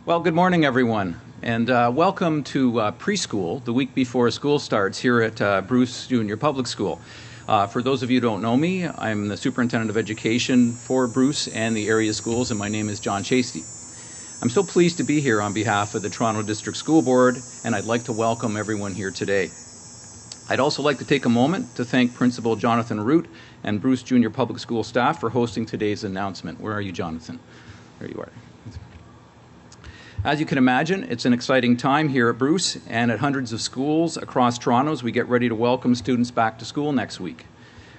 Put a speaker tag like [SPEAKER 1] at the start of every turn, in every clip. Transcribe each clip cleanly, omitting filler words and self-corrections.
[SPEAKER 1] Well, good morning, everyone, and welcome to preschool, the week before school starts here at Bruce Junior Public School. For those of you who don't know me, I'm the Superintendent of Education for Bruce and the area schools, and my name is John Chasty. I'm so pleased to be here on behalf of the Toronto District School Board, and I'd like to welcome everyone here today. I'd also like to take a moment to thank Principal Jonathan Root and Bruce Junior Public School staff for hosting today's announcement. Where are you, Jonathan? There you are. As you can imagine, it's an exciting time here at Bruce and at hundreds of schools across Toronto as we get ready to welcome students back to school next week.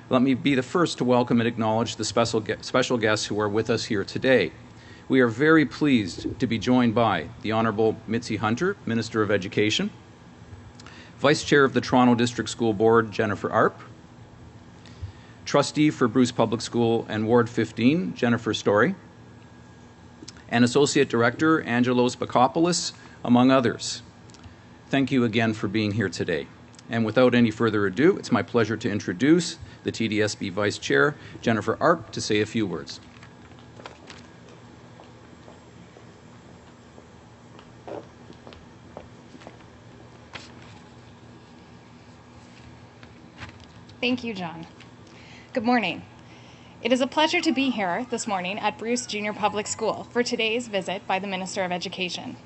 [SPEAKER 1] Let me be the first to welcome and acknowledge the special guests who are with us here today. We are very pleased to be joined by the Honourable Mitzi Hunter, Minister of Education, Vice Chair of the Toronto District School Board, Jennifer Arp, Trustee for Bruce Public School and Ward 15, Jennifer Story, and Associate Director Angelos Bakopoulos, among others. Thank you again for being here today. And without any further ado, it's my pleasure to introduce the TDSB Vice Chair, Jennifer Arp, to say a few words.
[SPEAKER 2] Thank you, John. Good morning. It is a pleasure to be here this morning at Bruce Junior Public School for today's visit by the Minister of Education.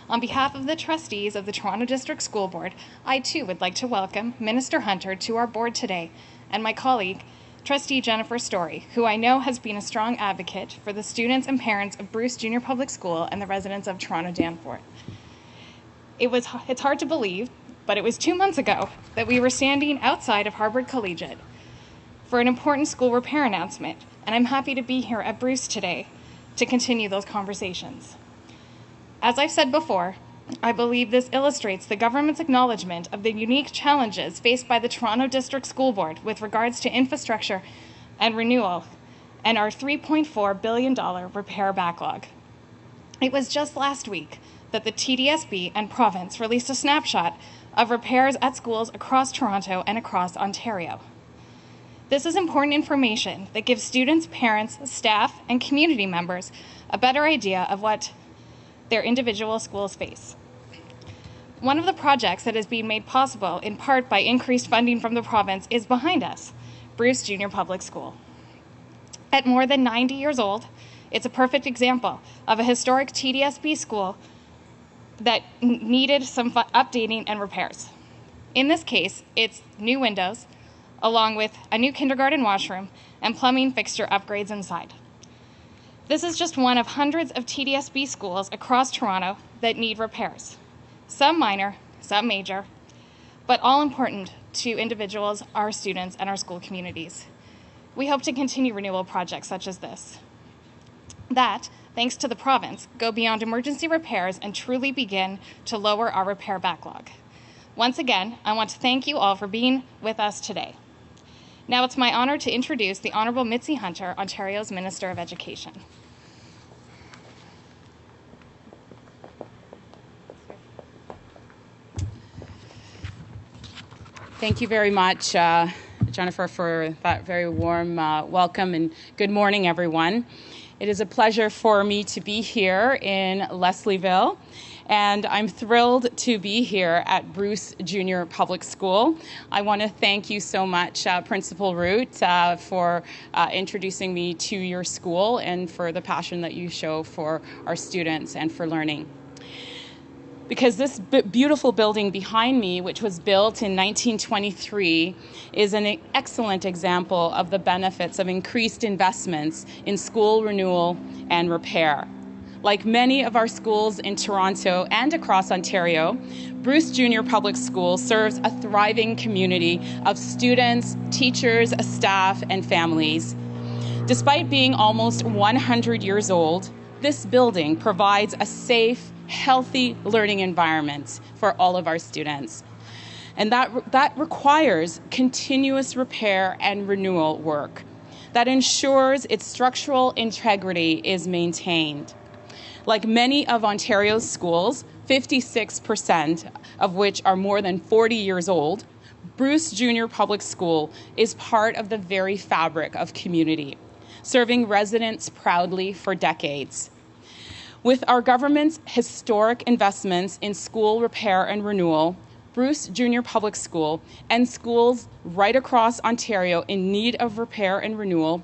[SPEAKER 2] On behalf of the trustees of the Toronto District School Board, I too would like to welcome Minister Hunter to our board today and my colleague, Trustee Jennifer Story, who I know has been a strong advocate for the students and parents of Bruce Junior Public School and the residents of Toronto Danforth. It's hard to believe, but it was 2 months ago that we were standing outside of Harvard Collegiate for an important school repair announcement, and I'm happy to be here at Bruce today to continue those conversations. As I've said before, I believe this illustrates the government's acknowledgement of the unique challenges faced by the Toronto District School Board with regards to infrastructure and renewal and our $3.4 billion repair backlog. It was just last week that the TDSB and province released a snapshot of repairs at schools across Toronto and across Ontario. This is important information that gives students, parents, staff, and community members a better idea of what their individual schools face. One of the projects that is being made possible in part by increased funding from the province is behind us, Bruce Junior Public School. At more than 90 years old, it's a perfect example of a historic TDSB school that needed some updating and repairs. In this case, it's new windows, along with a new kindergarten washroom and plumbing fixture upgrades inside. This is just one of hundreds of TDSB schools across Toronto that need repairs. Some minor, some major, but all important to individuals, our students, and our school communities. We hope to continue renewal projects such as this. That, thanks to the province, go beyond emergency repairs and truly begin to lower our repair backlog. Once again, I want to thank you all for being with us today. Now it's my honor to introduce the Honourable Mitzi Hunter, Ontario's Minister of Education.
[SPEAKER 3] Thank you very much, Jennifer, for that very warm welcome, and good morning, everyone. It is a pleasure for me to be here in Leslieville, and I'm thrilled to be here at Bruce Junior Public School. I want to thank you so much, Principal Root, for introducing me to your school and for the passion that you show for our students and for learning. Because this beautiful building behind me, which was built in 1923, is an excellent example of the benefits of increased investments in school renewal and repair. Like many of our schools in Toronto and across Ontario, Bruce Junior Public School serves a thriving community of students, teachers, staff, and families. Despite being almost 100 years old, this building provides a safe, healthy learning environment for all of our students. And that requires continuous repair and renewal work that ensures its structural integrity is maintained. Like many of Ontario's schools, 56% of which are more than 40 years old, Bruce Junior Public School is part of the very fabric of community, serving residents proudly for decades. With our government's historic investments in school repair and renewal, Bruce Junior Public School and schools right across Ontario in need of repair and renewal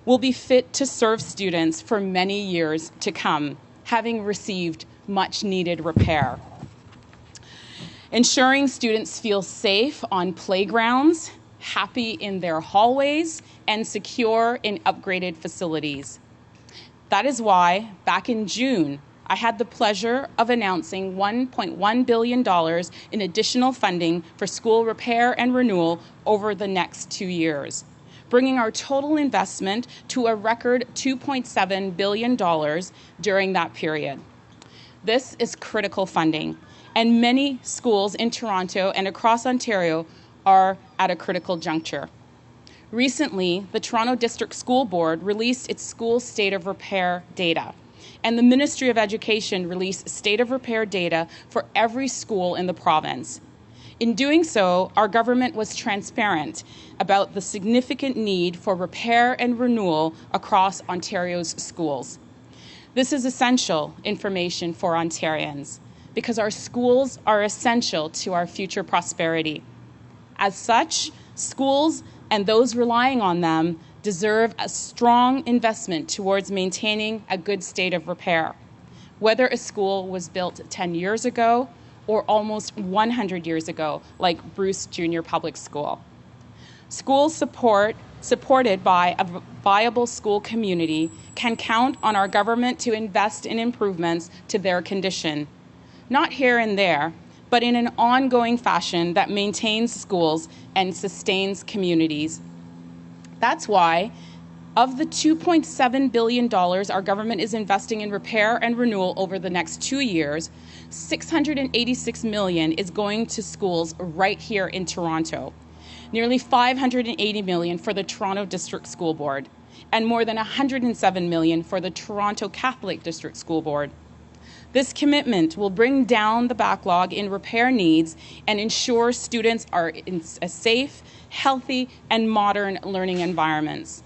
[SPEAKER 3] will be fit to serve students for many years to come, having received much needed repair. Ensuring students feel safe on playgrounds, happy in their hallways, and secure in upgraded facilities. That is why, back in June, I had the pleasure of announcing $1.1 billion in additional funding for school repair and renewal over the next 2 years, bringing our total investment to a record $2.7 billion during that period. This is critical funding, and many schools in Toronto and across Ontario are at a critical juncture. Recently, the Toronto District School Board released its school state of repair data, and the Ministry of Education released state of repair data for every school in the province. In doing so, our government was transparent about the significant need for repair and renewal across Ontario's schools. This is essential information for Ontarians because our schools are essential to our future prosperity. As such, schools and those relying on them deserve a strong investment towards maintaining a good state of repair, whether a school was built 10 years ago or almost 100 years ago, like Bruce Junior Public School. Schools supported by a viable school community can count on our government to invest in improvements to their condition, not here and there, but in an ongoing fashion that maintains schools and sustains communities. That's why, of the $2.7 billion our government is investing in repair and renewal over the next 2 years, $686 million is going to schools right here in Toronto, nearly $580 million for the Toronto District School Board, and more than $107 million for the Toronto Catholic District School Board. This commitment will bring down the backlog in repair needs and ensure students are in a safe, healthy, and modern learning environments.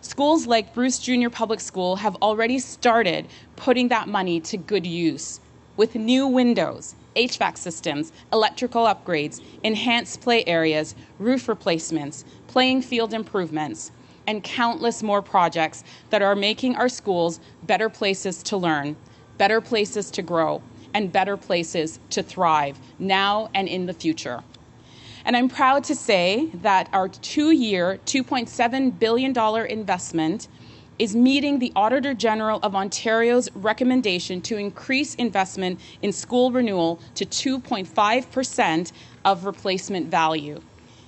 [SPEAKER 3] Schools like Bruce Junior Public School have already started putting that money to good use with new windows, HVAC systems, electrical upgrades, enhanced play areas, roof replacements, playing field improvements, and countless more projects that are making our schools better places to learn, better places to grow, and better places to thrive now and in the future. And I'm proud to say that our 2-year, $2.7 billion investment is meeting the Auditor General of Ontario's recommendation to increase investment in school renewal to 2.5% of replacement value,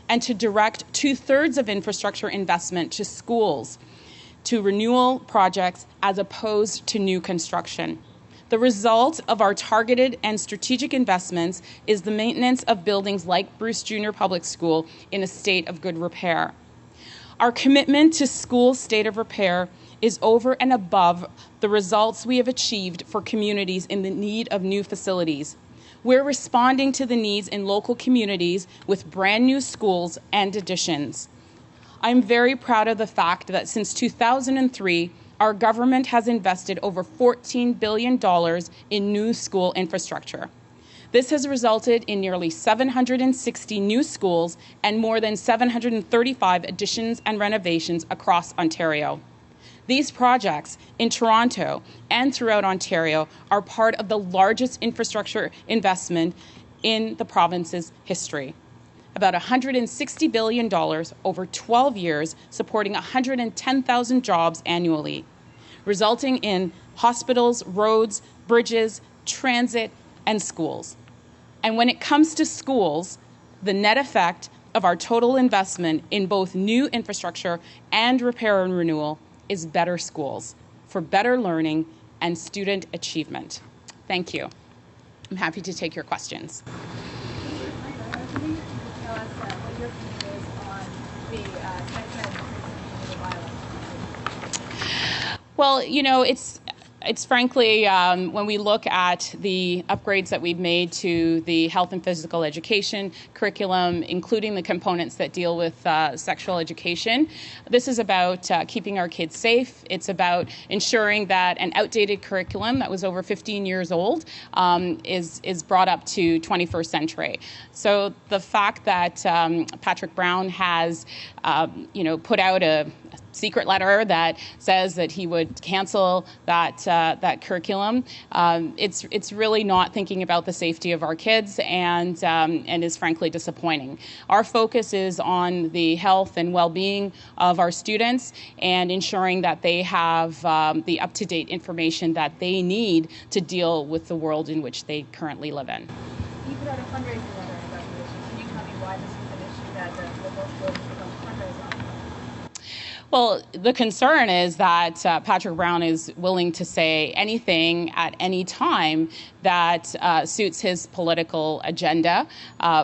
[SPEAKER 3] and to direct 2/3 of infrastructure investment to schools, to renewal projects as opposed to new construction. The result of our targeted and strategic investments is the maintenance of buildings like Bruce Junior Public School in a state of good repair. Our commitment to school state of repair is over and above the results we have achieved for communities in the need of new facilities. We're responding to the needs in local communities with brand new schools and additions. I'm very proud of the fact that since 2003, our government has invested over $14 billion in new school infrastructure. This has resulted in nearly 760 new schools and more than 735 additions and renovations across Ontario. These projects in Toronto and throughout Ontario are part of the largest infrastructure investment in the province's history. About $160 billion over 12 years, supporting 110,000 jobs annually, resulting in hospitals, roads, bridges, transit, and schools. And when it comes to schools, the net effect of our total investment in both new infrastructure and repair and renewal is better schools for better learning and student achievement. Thank you. I'm happy to take your questions. Well, you know, It's frankly, when we look at the upgrades that we've made to the health and physical education curriculum, including the components that deal with sexual education, this is about keeping our kids safe. It's about ensuring that an outdated curriculum that was over 15 years old is brought up to 21st century. So the fact that Patrick Brown has, put out a secret letter that says that he would cancel that curriculum, it's really not thinking about the safety of our kids, and is frankly disappointing. Our focus is on the health and well-being of our students and ensuring that they have the up-to-date information that they need to deal with the world in which they currently live in.
[SPEAKER 4] You put out a fundraising letter about the issue. Can you tell me why this is an issue that the local board is going to fundraise on?
[SPEAKER 3] Well, the concern is that Patrick Brown is willing to say anything at any time that suits his political agenda.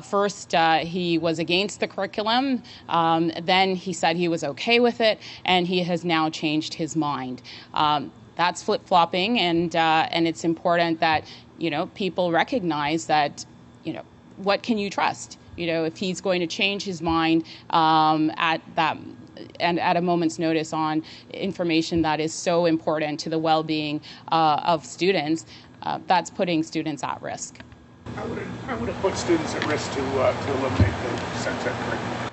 [SPEAKER 3] First, he was against the curriculum. Then he said he was okay with it, and he has now changed his mind. That's flip-flopping, and it's important that people recognize that what can you trust? If he's going to change his mind at a moment's notice on information that is so important to the well-being of students, that's putting students at risk.
[SPEAKER 5] How would it put students at risk to eliminate the sex ed curriculum?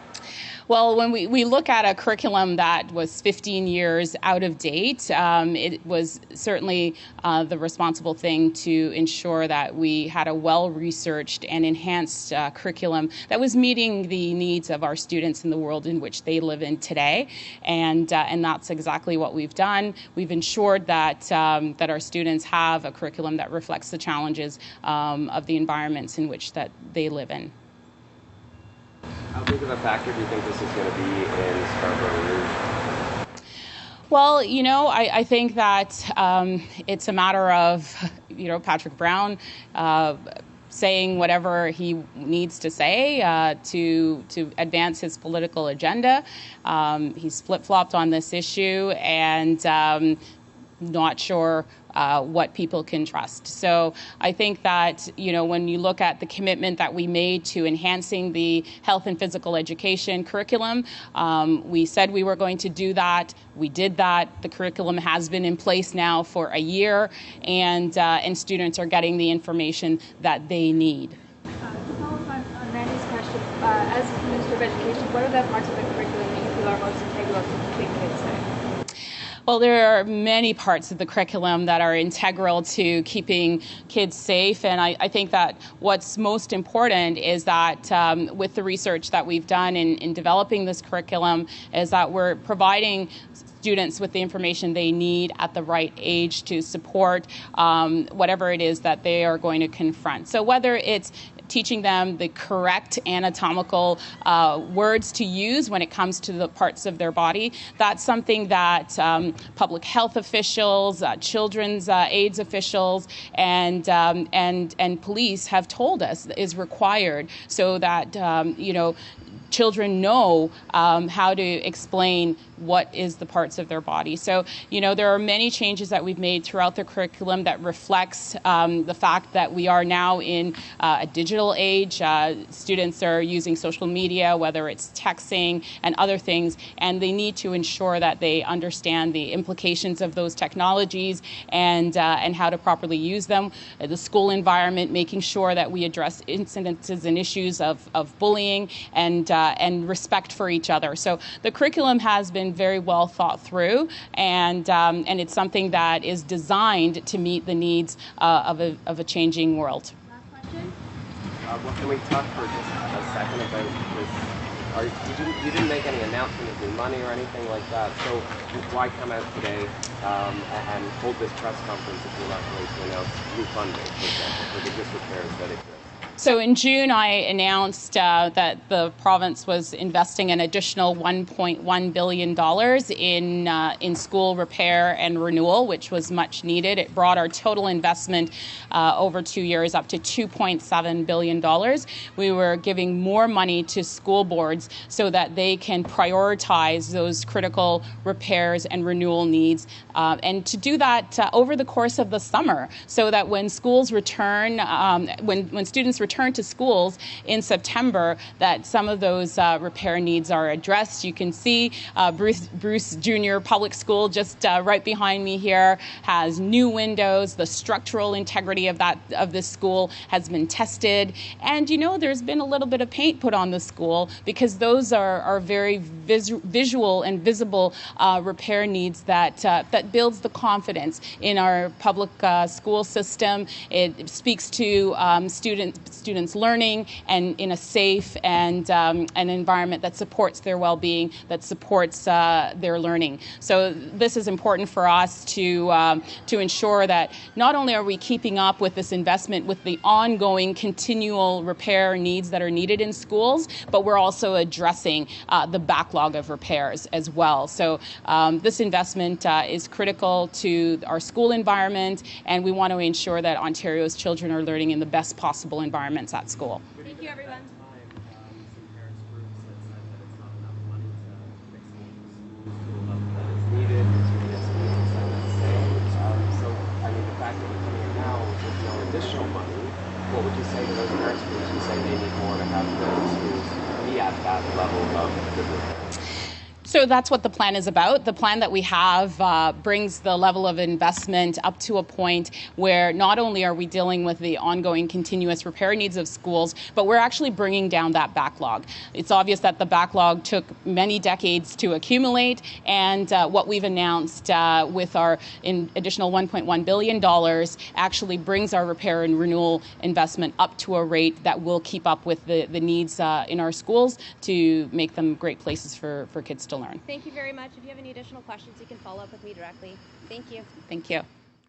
[SPEAKER 3] Well, when we look at a curriculum that was 15 years out of date, it was certainly the responsible thing to ensure that we had a well-researched and enhanced curriculum that was meeting the needs of our students in the world in which they live in today, and that's exactly what we've done. We've ensured that our students have a curriculum that reflects the challenges of the environments in which that they live in.
[SPEAKER 6] How big of a factor do you think this is going to be in Scarborough Rouge?
[SPEAKER 3] Well, I think that it's a matter of, Patrick Brown saying whatever he needs to say to advance his political agenda. He's flip-flopped on this issue, and not sure what people can trust. So I think that, when you look at the commitment that we made to enhancing the health and physical education curriculum, we said we were going to do that. We did that. The curriculum has been in place now for a year, and students are getting the information that they need.
[SPEAKER 4] To follow up on Randy's question, as Minister of Education, what are the parts of the curriculum that you feel are most integral to keeping kids safe?
[SPEAKER 3] Well, there are many parts of the curriculum that are integral to keeping kids safe, and I think that what's most important is that with the research that we've done in developing this curriculum is that we're providing students with the information they need at the right age to support whatever it is that they are going to confront. So whether it's teaching them the correct anatomical words to use when it comes to the parts of their body, that's something that public health officials, children's aids officials, and police have told us is required, so that children know how to explain what is the parts of their body. So, there are many changes that we've made throughout the curriculum that reflects the fact that we are now in a digital age. Students are using social media, whether it's texting and other things, and they need to ensure that they understand the implications of those technologies and how to properly use them. The school environment, making sure that we address incidences and issues of bullying and respect for each other. So the curriculum has been very well thought through, and it's something that is designed to meet the needs of a changing world.
[SPEAKER 4] Last question.
[SPEAKER 6] Well, can we talk for just a second about this? You didn't make any announcement of new money or anything like that, so why come out today and hold this press conference if you're not going to announce new funding, for example, for the disrepairs that exist?
[SPEAKER 3] So in June, I announced that the province was investing an additional $1.1 billion in school repair and renewal, which was much needed. It brought our total investment over 2 years up to $2.7 billion. We were giving more money to school boards so that they can prioritize those critical repairs and renewal needs, and to do that over the course of the summer, so that when schools return, when students return to schools in September, that some of those repair needs are addressed. You can see Bruce Junior Public School just right behind me here has new windows. The structural integrity of this school has been tested, and there's been a little bit of paint put on the school because those are very visual and visible repair needs that builds the confidence in our public school system. It speaks to students learning and in a safe and an environment that supports their well-being, that supports their learning. So this is important for us to ensure that not only are we keeping up with this investment with the ongoing continual repair needs that are needed in schools, but we're also addressing the backlog of repairs as well. So this investment is critical to our school environment, and we want to ensure that Ontario's children are learning in the best possible environments at school.
[SPEAKER 4] Thank you, everyone.
[SPEAKER 6] Additional money, what would you say to those parents groups who say they need more to have the schools be at that level of good repair?
[SPEAKER 3] So that's what the plan is about. The plan that we have brings the level of investment up to a point where not only are we dealing with the ongoing continuous repair needs of schools, but we're actually bringing down that backlog. It's obvious that the backlog took many decades to accumulate, and what we've announced with our additional $1.1 billion actually brings our repair and renewal investment up to a rate that will keep up with the needs in our schools to make them great places for kids to learn.
[SPEAKER 4] Thank you very much. If you have any additional questions, you can follow up with me directly. Thank you.
[SPEAKER 3] Thank you.